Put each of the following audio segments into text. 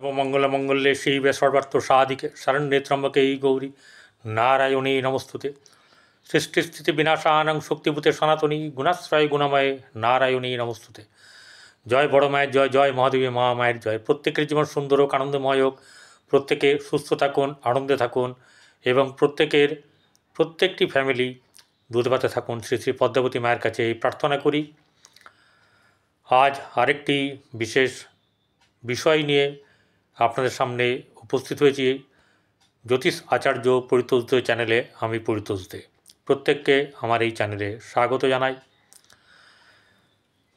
মঙ্গলে শিবে সর্বার্থ সাধিকে শরণ্যে ত্র্যম্বকে গৌরী নারায়ণী নমস্তুতে। সৃষ্টিস্থিতি বিনাশানাং শক্তিভূতে সনাতনী গুণাশ্রয় গুণময়ে নারায়ণী নমস্তুতে। জয় বড় মায়ের জয়, জয় মহাদেবী মহামায়ের জয়। প্রত্যেকের জীবন সুন্দর হোক, আনন্দময় হোক, প্রত্যেকে সুস্থ থাকুন, আনন্দে থাকুন এবং প্রত্যেকটি ফ্যামিলি দুধ ভাতে থাকুন। শ্রী শ্রী পদ্মাবতী মায়ের কাছে এই প্রার্থনা করি। আজ আরেকটি বিশেষ বিষয় নিয়ে আপনাদের সামনে উপস্থিত হয়েছি। জ্যোতিষ আচার্য পরিতোষ দে চ্যানেলে আমি পরিতোষ দে। প্রত্যেককে আমার এই চ্যানেলে স্বাগত জানাই।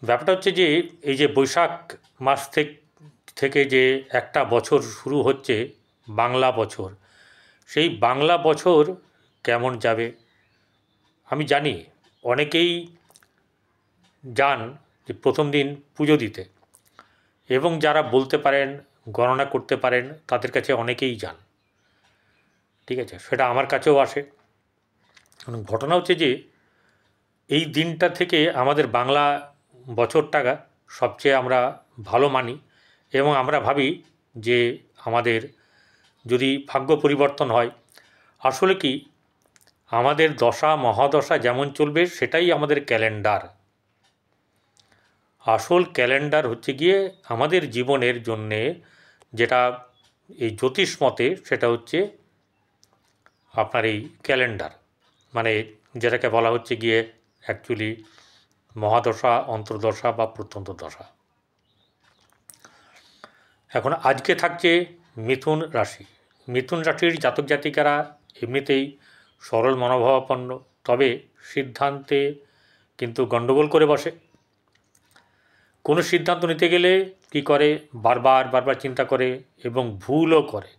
ব্যাপারটা হচ্ছে যে এই যে বৈশাখ মাস থেকে যে একটা বছর শুরু হচ্ছে, বাংলা বছর, সেই বাংলা বছর কেমন যাবে আমি জানি। অনেকেই যান যে প্রথম দিন পুজো দিতে, এবং যারা বলতে পারেন, গণনা করতে পারেন, তাদের কাছে অনেকেই যান, ঠিক আছে, সেটা আমার কাছেও আসে। ঘটনা হচ্ছে যে এই দিনটা থেকে আমাদের বাংলা বছরটা সবচেয়ে আমরা ভালো মানি এবং আমরা ভাবি যে আমাদের যদি ভাগ্য পরিবর্তন হয়, আসলে কি আমাদের দশা মহাদশা যেমন চলবে সেটাই আমাদের ক্যালেন্ডার। আসল ক্যালেন্ডার হচ্ছে গিয়ে আমাদের জীবনের জন্যে যেটা এই জ্যোতিষ মতে সেটা হচ্ছে আপনার এই ক্যালেন্ডার, মানে যেটাকে বলা হচ্ছে গিয়ে অ্যাকচুয়ালি মহাদশা, অন্তর্দশা বা প্রত্যন্ত দশা। এখন আজকে থাকছে মিথুন রাশি। মিথুন রাশির জাতক জাতিকারা এমনিতেই সরল মনোভাবাপন্ন, তবে সিদ্ধান্তে কিন্তু গণ্ডগোল করে বসে। কোনো সিদ্ধান্ত নিতে গেলে কি করে, বারবার চিন্তা করে এবং ভুলও করে।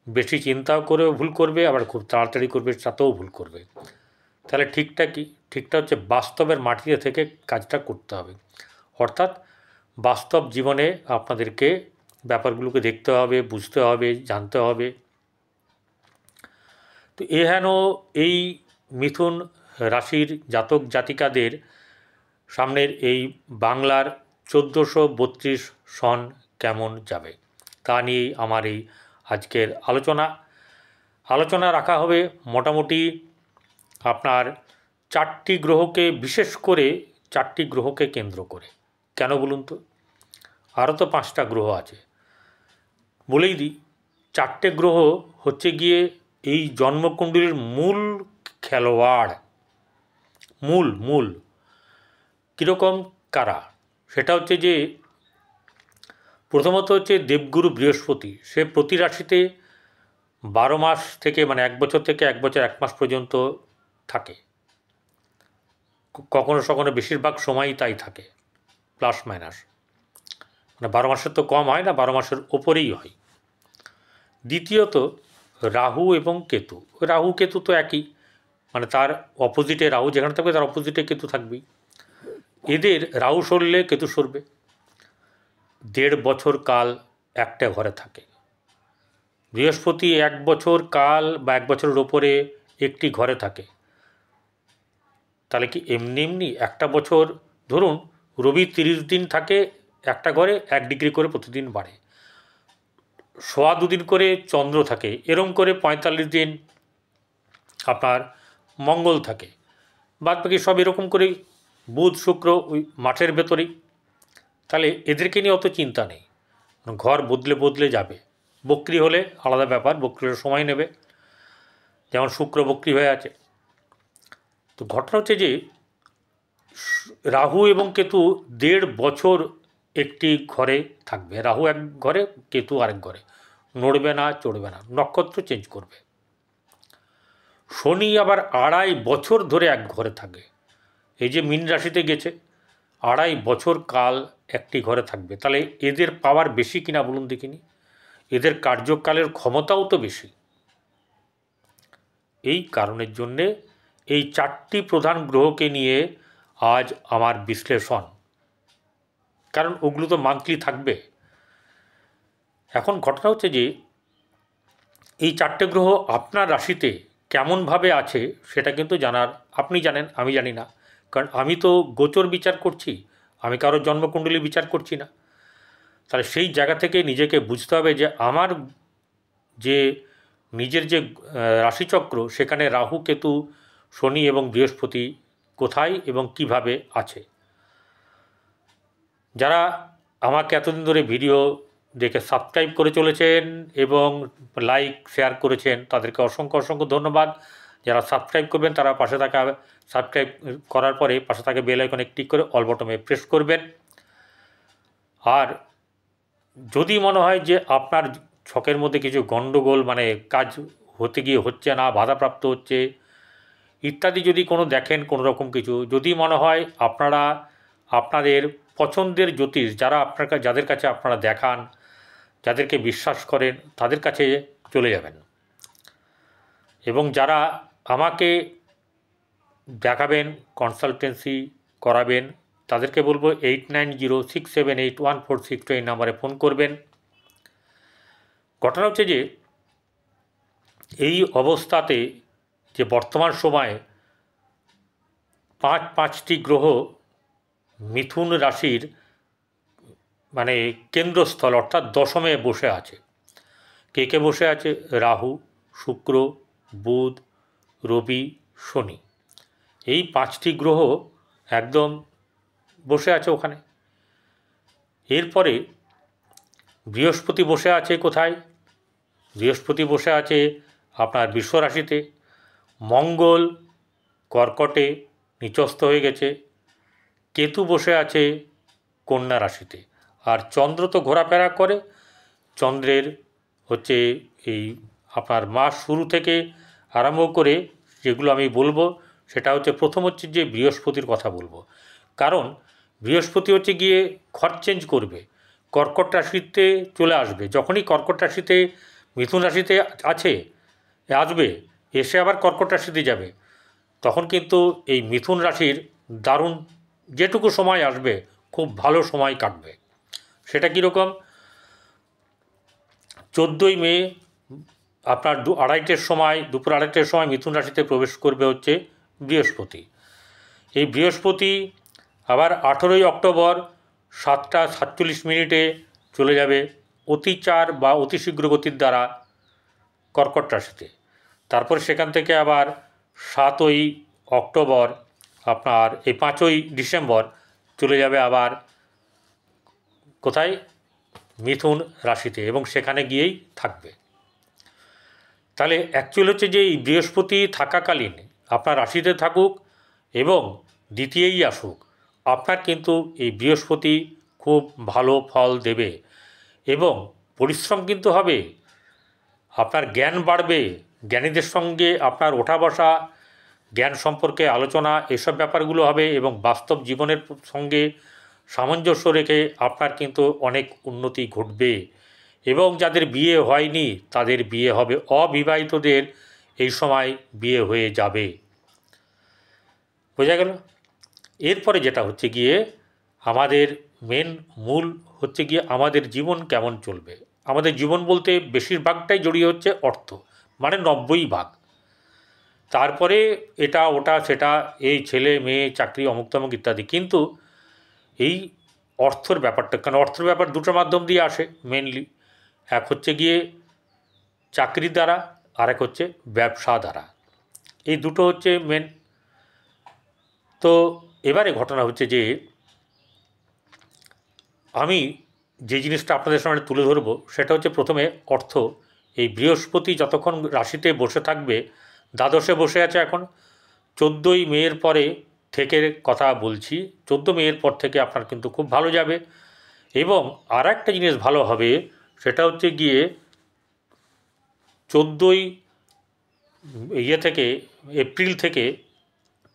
বেশি চিন্তাও করেও ভুল করবে, আবার খুব তাড়াতাড়ি করবে, তাতেও ভুল করবে। তাহলে ঠিকটা কি? ঠিকটা হচ্ছে বাস্তবের মাটিতে থেকে কাজটা করতে হবে। অর্থাৎ বাস্তব জীবনে আপনাদেরকে ব্যাপারগুলোকে দেখতে হবে, বুঝতে হবে, জানতে হবে। তো এই মিথুন রাশির জাতক জাতিকাদের সামনের এই বাংলার 1432 সন কেমন যাবে তা নিয়েই আমার এই আজকের আলোচনা রাখা হবে। মোটামুটি আপনার 4টি গ্রহকে, বিশেষ করে 4টি গ্রহকে কেন্দ্র করে। কেন বলুন তো? আরও তো 5টা গ্রহ আছে। বলেই দিই, 4টে গ্রহ হচ্ছে গিয়ে এই জন্মকুণ্ডলীর মূল খেলোয়াড়। মূল কীরকম কারা? সেটা হচ্ছে যে প্রথমত হচ্ছে দেবগুরু বৃহস্পতি। সে প্রতি রাশিতে 12 মাস থেকে, মানে 1 বছর থেকে 1 বছর 1 মাস পর্যন্ত থাকে। কখনো বেশিরভাগ সময়ই তাই থাকে, প্লাস মাইনাস, মানে 12 মাসের তো কম হয় না, 12 মাসের ওপরেই হয়। দ্বিতীয়ত রাহু এবং কেতু। রাহু কেতু তো একই, মানে তার অপোজিটে রাহু যেখানে থাকবে তার অপোজিটে কেতু থাকবেই। এদের রাহু সরলে কেতু সরবে। 1.5 বছর কাল একটা ঘরে থাকে। বৃহস্পতি 1 বছর কাল বা 1 বছরের ওপরে একটি ঘরে থাকে। তাহলে কি এমনি একটা বছর, ধরুন রবি 30 দিন থাকে একটা ঘরে, 1 ডিগ্রি করে প্রতিদিন বাড়ে। 2.25 দিন করে চন্দ্র থাকে, এরম করে 45 দিন আপনার মঙ্গল থাকে। বাদ বাকি সব এরকম করে বুধ শুক্র ওই মাঠের ভেতরেই। তাহলে এদেরকে নিয়ে অত চিন্তা নেই, ঘর বদলে যাবে। বক্রি হলে আলাদা ব্যাপার, বক্রি হলে সময় নেবে, যেমন শুক্র বক্রি হয়ে আছে। তো ঘটনা হচ্ছে যে রাহু এবং কেতু 1.5 বছর একটি ঘরে থাকবে। রাহু এক ঘরে, কেতু আরেক ঘরে, নড়বে না, চড়বে না, নক্ষত্র চেঞ্জ করবে। শনি আবার 2.5 বছর ধরে এক ঘরে থাকে। এই যে মীন রাশিতে গেছে, 2.5 বছর কাল একটি ঘরে থাকবে। তাহলে এদের পাওয়ার বেশি কিনা বলুন দেখিনি? এদের কার্যকালের ক্ষমতাও তো বেশি। এই কারণের জন্যে এই 4টি প্রধান গ্রহকে নিয়ে আজ আমার বিশ্লেষণ, কারণ ওগুলো তো মান্থলি থাকবে। এখন ঘটনা হচ্ছে যে এই 4টে গ্রহ আপনার রাশিতে কেমনভাবে আছে সেটা কিন্তু জানার, আপনি জানেন, আমি জানি না, কারণ আমি তো গোচর বিচার করছি, আমি কারোর জন্মকুণ্ডলী বিচার করছি না। তাহলে সেই জায়গা থেকে নিজেকে বুঝতে হবে যে আমার যে নিজের যে রাশিচক্র, সেখানে রাহু, কেতু, শনি এবং বৃহস্পতি কোথায় এবং কিভাবে আছে। যারা আমাকে এতদিন ধরে ভিডিও দেখে সাবস্ক্রাইব করে চলেছেন এবং লাইক শেয়ার করেছেন, তাদেরকে অসংখ্য অসংখ্য ধন্যবাদ। যারা সাবস্ক্রাইব করবেন তারা পাশে থাকা, সাবস্ক্রাইব করার পরে পাশে থাকা বেল আইকনে ক্লিক করে অল বটমে প্রেস করবেন। আর যদি মনে হয় যে আপনার ছকের মধ্যে কিছু গণ্ডগোল, মানে কাজ হতে গিয়ে হচ্ছে না, বাধাপ্রাপ্ত হচ্ছে ইত্যাদি, যদি কোনো দেখেন কোনো রকম কিছু, যদি মনে হয় আপনারা আপনাদের পছন্দের জ্যোতিষ, যারা যাদের কাছে আপনারা দেখান, যাদেরকে বিশ্বাস করেন, তাদের কাছে চলে যাবেন। এবং যারা আমাকে দেখাবেন, কনসালটেন্সি করাবেন, তাদেরকে বলবো 8906781462 এই নাম্বারে ফোন করবেন। ঘটনা হচ্ছে যে এই অবস্থাতে যে বর্তমান সময়ে পাঁচটি গ্রহ মিথুন রাশির মানে কেন্দ্রস্থল অর্থাৎ দশমে বসে আছে। কে কে বসে আছে? রাহু, শুক্র, বুধ, রবি, শনি। এই 5টি গ্রহ একদম বসে আছে ওখানে। এরপরে বৃহস্পতি বসে আছে কোথায়? বৃহস্পতি বসে আছে আপনার বৃষ রাশিতে। মঙ্গল কর্কটে নিচস্থ হয়ে গেছে। কেতু বসে আছে কন্যা রাশিতে। আর চন্দ্র তো ঘোরাফেরা করে। চন্দ্রের হচ্ছে এই আপনার মাস শুরু থেকে আরম্ভ করে যেগুলো আমি বলবো, সেটা হচ্ছে প্রথম হচ্ছে যে বৃহস্পতির কথা বলবো। কারণ বৃহস্পতি হচ্ছে গিয়ে ঘর চেঞ্জ করবে, কর্কট রাশিতে চলে আসবে। যখনই কর্কট রাশিতে মিথুন রাশিতে আসবে, এসে আবার কর্কট রাশিতে যাবে, তখন কিন্তু এই মিথুন রাশির দারুণ যেটুকু সময় আসবে, খুব ভালো সময় কাটবে। সেটা কীরকম? 14ই মে আপনার দুপুর আড়াইটের সময় মিথুন রাশিতে প্রবেশ করবে হচ্ছে বৃহস্পতি। এই বৃহস্পতি আবার 18ই অক্টোবর 7:47 চলে যাবে অতিচার বা অতিশীঘ্র গতির দ্বারা কর্কট রাশিতে। তারপর সেখান থেকে আবার 7ই অক্টোবর আপনার এই 5ই ডিসেম্বর চলে যাবে আবার কোথায়? মিথুন রাশিতে, এবং সেখানে গিয়েই থাকবে। তাহলে অ্যাকচুয়ালি হচ্ছে যে এই বৃহস্পতি থাকাকালীন আপনার রাশিতে থাকুক এবং দ্বিতীয়ই আসুক, আপনার কিন্তু এই বৃহস্পতি খুব ভালো ফল দেবে এবং পরিশ্রম কিন্তু হবে। আপনার জ্ঞান বাড়বে, জ্ঞানীদের সঙ্গে আপনার ওঠা বসা, জ্ঞান সম্পর্কে আলোচনা, এসব ব্যাপারগুলো হবে এবং বাস্তব জীবনের সঙ্গে সামঞ্জস্য রেখে আপনার কিন্তু অনেক উন্নতি ঘটবে। এবং যাদের বিয়ে হয়নি তাদের বিয়ে হবে, অবিবাহিতদের এই সময় বিয়ে হয়ে যাবে। বোঝা গেল? এরপরে যেটা হচ্ছে গিয়ে আমাদের মূল হচ্ছে গিয়ে আমাদের জীবন কেমন চলবে। আমাদের জীবন বলতে বেশিরভাগটাই জড়িয়ে হচ্ছে অর্থ, মানে 90%। তারপরে এটা ওটা সেটা, এই ছেলে মেয়ে, চাকরি, অমুক তমুক ইত্যাদি। কিন্তু এই অর্থের ব্যাপারটা, কারণ অর্থের ব্যাপার দুটো মাধ্যম দিয়ে আসে মেনলি। এক হচ্ছে গিয়ে চাকরির দ্বারা, আর এক হচ্ছে ব্যবসা দ্বারা। এই দুটো হচ্ছে মেন। তো এবারে ঘটনা হচ্ছে যে আমি যে জিনিসটা আপনাদের সামনে তুলে ধরবো সেটা হচ্ছে প্রথমে অর্থ। এই বৃহস্পতি যতক্ষণ রাশিতে বসে থাকবে, দ্বাদশে বসে আছে এখন, 14ই মের পরে থেকে কথা বলছি, 14 মের পর থেকে আপনার কিন্তু খুব ভালো যাবে। এবং আর একটা জিনিস ভালো হবে, সেটা হচ্ছে গিয়ে 14ই থেকে এপ্রিল থেকে,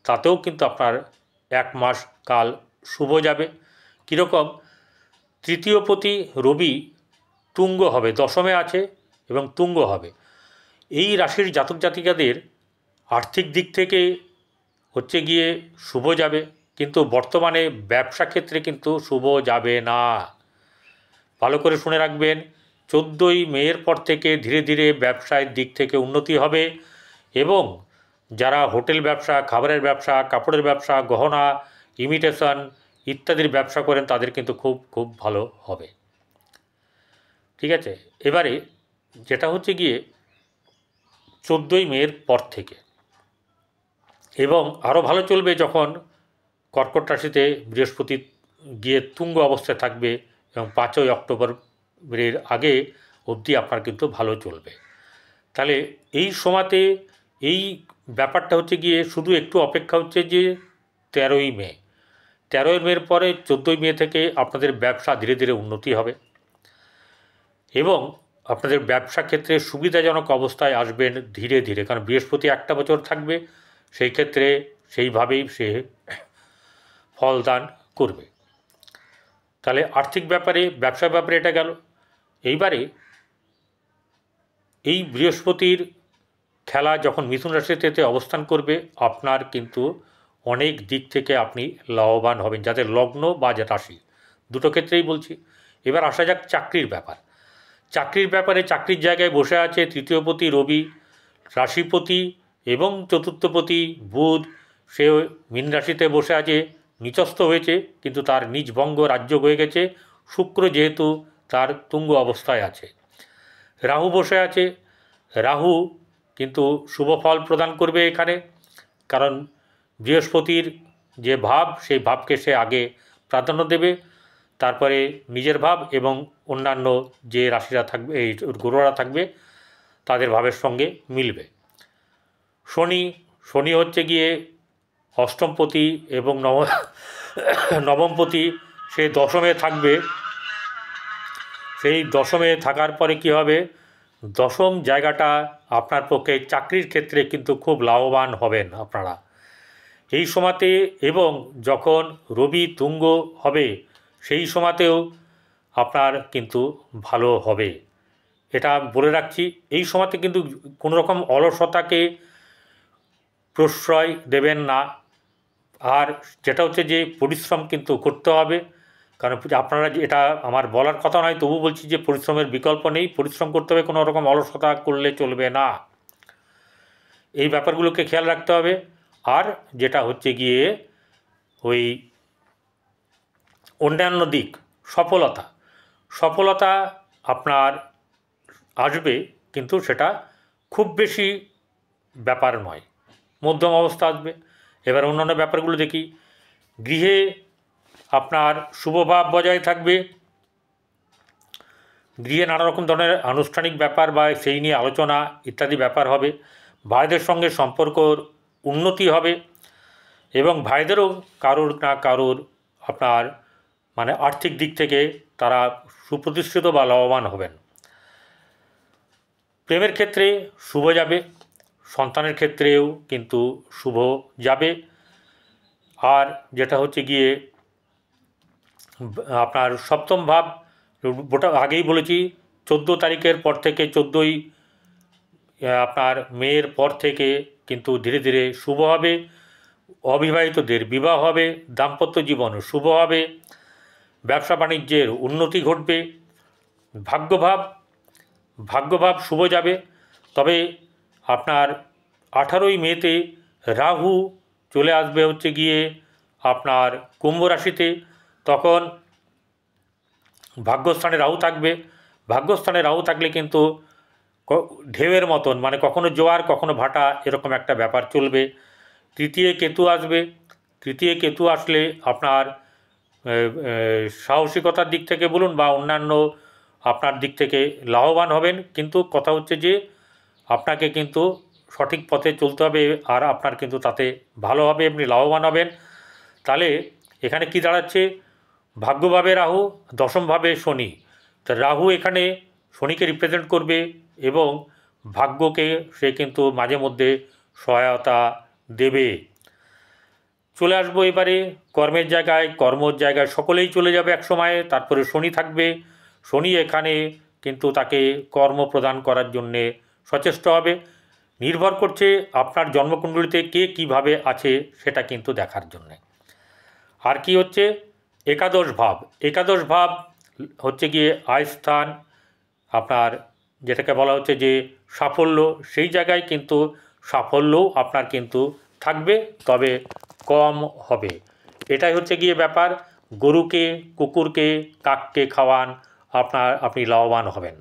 তাতেও কিন্তু আপনার 1 মাস কাল শুভ যাবে। কীরকম? তৃতীয়পতি রবি তুঙ্গ হবে, দশমে আছে এবং তুঙ্গ হবে। এই রাশির জাতক জাতিকাদের আর্থিক দিক থেকে হচ্ছে গিয়ে শুভ যাবে, কিন্তু বর্তমানে ব্যবসা ক্ষেত্রে কিন্তু শুভ যাবে না। ভালো করে শুনে রাখবেন, 14ই মের পর থেকে ধীরে ধীরে ব্যবসায়ের দিক থেকে উন্নতি হবে এবং যারা হোটেল ব্যবসা, খাবারের ব্যবসা, কাপড়ের ব্যবসা, গহনা, ইমিটেশন ইত্যাদির ব্যবসা করেন তাদের কিন্তু খুব খুব ভালো হবে। ঠিক আছে। এবারে যেটা হচ্ছে গিয়ে 14ই মের পর থেকে, এবং আরও ভালো চলবে যখন কর্কট রাশিতে বৃহস্পতি গিয়ে তুঙ্গ অবস্থায় থাকবে, এবং 5ই অক্টোবরের আগে অবধি আপনার কিন্তু ভালো চলবে। তাহলে এই সময়তে এই ব্যাপারটা হচ্ছে গিয়ে শুধু একটু অপেক্ষা হচ্ছে যে 13ই মে, 13ই মের পরে 14ই মে থেকে আপনাদের ব্যবসা ধীরে ধীরে উন্নতি হবে, এবং আপনাদের ব্যবসা ক্ষেত্রে সুবিধাজনক অবস্থায় আসবেন ধীরে ধীরে, কারণ বৃহস্পতি একটা বছর থাকবে, সেই ক্ষেত্রে সেইভাবেই সে ফলদান করবে। তাহলে আর্থিক ব্যাপারে, ব্যবসার ব্যাপারে এটা গেল। এইবারে এই বৃহস্পতির খেলা যখন মিথুন রাশিতে অবস্থান করবে, আপনার কিন্তু অনেক দিক থেকে আপনি লাভবান হবেন, যাদের লগ্ন বা রাশি দুটো ক্ষেত্রেই বলছি। এবার আসা যাক চাকরির ব্যাপার। চাকরির ব্যাপারে চাকরির জায়গায় বসে আছে তৃতীয়পতি রবি, রাশিপতি এবং চতুর্থপতি বুধ, সে মীন রাশিতে বসে আছে, নিচস্থ হয়েছে, কিন্তু তার নিজ ভঙ্গ রাজযোগ হয়ে গেছে। শুক্র যেহেতু তার তুঙ্গ অবস্থায় আছে, রাহু বসে আছে, রাহু কিন্তু শুভ ফল প্রদান করবে এখানে, কারণ বৃহস্পতির যে ভাব সেই ভাবকে সে আগে প্রাধান্য দেবে, তারপরে নিজের ভাব এবং অন্যান্য যে রাশিরা থাকবে, এই গ্রহরা থাকবে তাদের ভাবের সঙ্গে মিলবে। শনি হচ্ছে গিয়ে অষ্টমপতি এবং নবমপতি, সে দশমে থাকবে। সেই দশমে থাকার পরে কি হবে, দশম জায়গাটা আপনার পক্ষে চাকরির ক্ষেত্রে কিন্তু খুব লাভবান হবেন আপনারা এই সময়তে, এবং যখন রবি তুঙ্গ হবে সেই সময়তেও আপনার কিন্তু ভালো হবে, এটা বলে রাখছি। এই সময়তে কিন্তু কোনো রকম অলসতাকে প্রশ্রয় দেবেন না, আর যেটা হচ্ছে যে পরিশ্রম কিন্তু করতে হবে, কারণ আপনারা, এটা আমার বলার কথা নয়, তবু বলছি যে পরিশ্রমের বিকল্প নেই, পরিশ্রম করতে হবে, কোনো রকম অলসতা করলে চলবে না, এই ব্যাপারগুলোকে খেয়াল রাখতে হবে। আর যেটা হচ্ছে গিয়ে ওই অন্যান্য দিক, সফলতা আপনার আসবে, কিন্তু সেটা খুব বেশি ব্যাপার নয়, মধ্যম অবস্থা আসবে। এবার অন্যান্য ব্যাপারগুলো দেখি। গৃহে আপনার শুভভাব বজায় থাকবে, গৃহে নানা রকম ধরনের আনুষ্ঠানিক ব্যাপার বা সেই নিয়ে আলোচনা ইত্যাদি ব্যাপার হবে, ভাইদের সঙ্গে সম্পর্কর উন্নতি হবে, এবং ভাইদেরও কারোর না কারোর আপনার মানে আর্থিক দিক থেকে তারা সুপ্রতিষ্ঠিত বা লাভবান হবেন। প্রেমের ক্ষেত্রে শুভ যাবে, সন্তানের ক্ষেত্রেও কিন্তু শুভ যাবে। আর যেটা হচ্ছে গিয়ে আপনার সপ্তম ভাব, ওটা আগেই বলেছি, 14 তারিখের পর থেকে 14ই আপনার মেয়ের পর থেকে কিন্তু ধীরে ধীরে শুভ হবে, অবিবাহিতদের বিবাহ হবে, দাম্পত্য জীবন শুভ হবে, ব্যবসা বাণিজ্যের উন্নতি ঘটবে। ভাগ্যভাব শুভ যাবে, তবে আপনার 18ই মেতে রাহু চলে আসবে হচ্ছে গিয়ে আপনার কুম্ভ রাশিতে, তখন ভাগ্যস্থানে রাহু থাকলে কিন্তু ঢেউয়ের মতন, মানে কখনো জোয়ার কখনো ভাটা, এরকম একটা ব্যাপার চলবে। তৃতীয় কেতু আসলে আপনার সাহসিকতার দিক থেকে বলুন বা অন্যান্য আপনার দিক থেকে লাভবান হবেন, কিন্তু কথা হচ্ছে যে আপনাকে কিন্তু সঠিক পথে চলতে হবে, আর আপনার কিন্তু তাতে ভালো হবে, আপনি লাভবান হবেন। তাহলে এখানে কি দাঁড়াচ্ছে, ভাগ্যভাবে রাহু, দশমভাবে শনি, তা রাহু এখানে শনিকে রিপ্রেজেন্ট করবে, এবং ভাগ্যকে সে কিন্তু মাঝে মধ্যে সহায়তা দেবে। চলে আসবো এবারে কর্মের জায়গায় সকলেই চলে যাবে এক সময়ে, তারপরে শনি থাকবে। শনি এখানে কিন্তু তাকে কর্ম প্রদান করার জন্যে সচেষ্ট হবে, নির্ভর করছে আপনার জন্মকুণ্ডলিতে কে কীভাবে আছে সেটা কিন্তু দেখার জন্যে। আর কি হচ্ছে, একাদশ ভাব হচ্ছে গিয়ে আয়স্থান, আপনার যেটাকে বলা হচ্ছে যে সাফল্য, সেই জায়গায় কিন্তু সাফল্যও আপনার কিন্তু থাকবে, তবে কম হবে। এটাই হচ্ছে গিয়ে ব্যাপার। গরুকে, কুকুরকে, কাককে খাওয়ান, আপনি লাভবান হবেন।